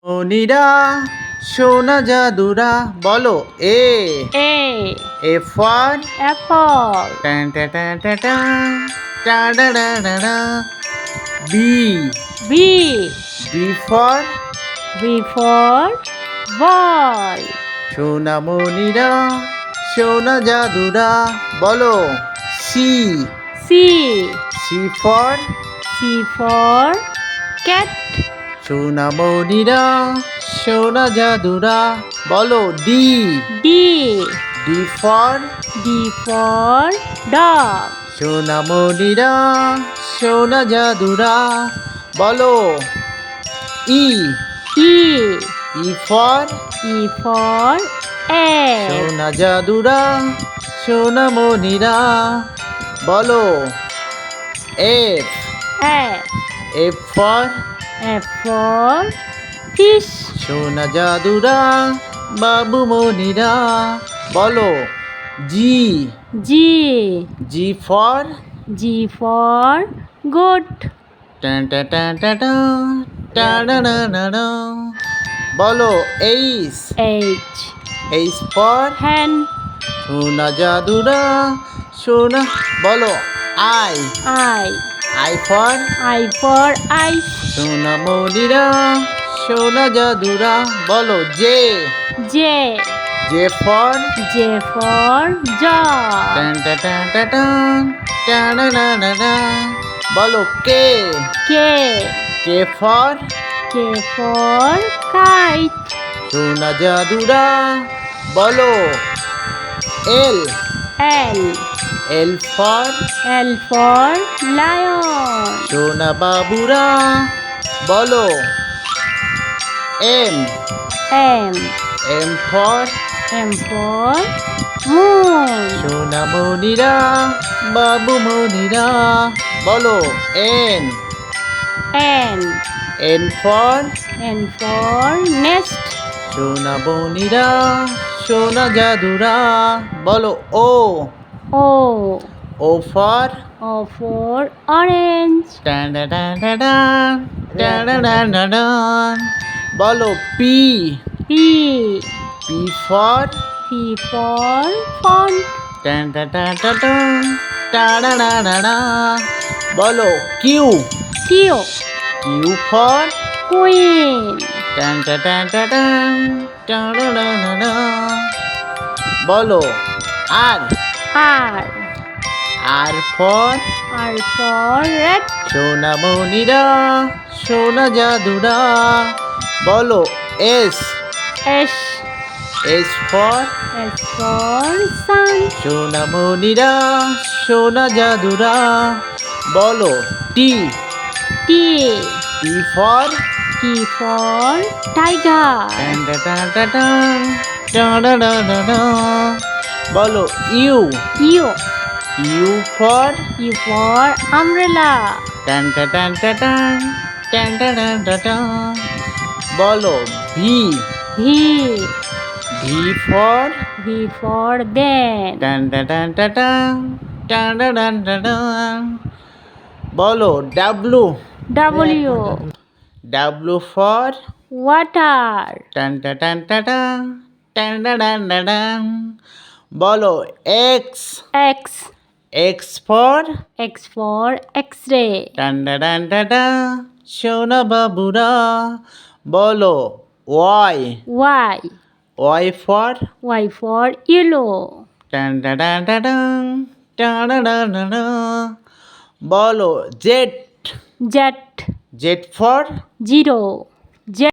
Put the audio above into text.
মনিরা সোনা জাদুরা বলো এ A. A for Apple. টান টা টা টা টা টা ডা ডা ডা ডা B B. B for B for ball. সোনা মনিরা সোনা জাদুরা বলো C C. C for C for cat. সোনা মনিরা সোনা জাদুরা বলো D D. D for D for dog. সোনা মনিরা সোনা জাদুরা বলো E E. E for E for egg. সোনা জাদুরা সোনা মনিরা বলো F F. F for F for fish. সোনা জাদুরা বাবু মনিরা বলো G G. G for G for goat. টান টা টা টা টা টা ডা ডা ডা ডা বলো H H. H for Hen. সোনা জাদুরা সোনা বলো I I. I for I for ice. সোনা মনিরা সোনা জাদুরা বলো J J. J for J for jar. টান টা টা টা টান টা ডা ডা ডা ডা বলো K K. K for K for kite. সোনা জাদুরা বলো L L. L for L for lion. সোনা বাবুরা বলো M M. M for M for moon. সোনা মনিরা বাবু মনিরা বলো N N. N for N for nest. সোনা মনিরা সোনা জাদুরা বলো O O. O for O for orange. টান ডা ডা ডা ডা ডা ডা ডা ডা ডা বলো P P. P for P for font. টান টা টা টা টা টা ডা ডা ডা ডা বলো Q Q. Q for Queen. টান টা টা টা টা টা ডা ডা ডা ডা বলো R R. R for R for red. সোনা মনিরা সোনা জাদুরা বলো S S. S for S for sun. সোনা মনিরা সোনা জাদুরা বলো T T. T for T for tiger. টান টা টা টা টান টা ডা ডা ডা ডা বলো U U. U for U for umbrella. টান টা টান টা টান টান টা টান টা টান বলো V V. V for V for then. টান টা টান টা টান টান টা টান টা টান বলো W W. W for Water. টান টা টান টা টান টান টা টান টা টান বলো x X. X for X for X-ray. টান টা টান টা টা সোনা বাবুরা বলো Y Y. Y for Y for yellow. টান টা টান টা টান টান টা টান টা টান বলো Z Z. Z for Zero. Z.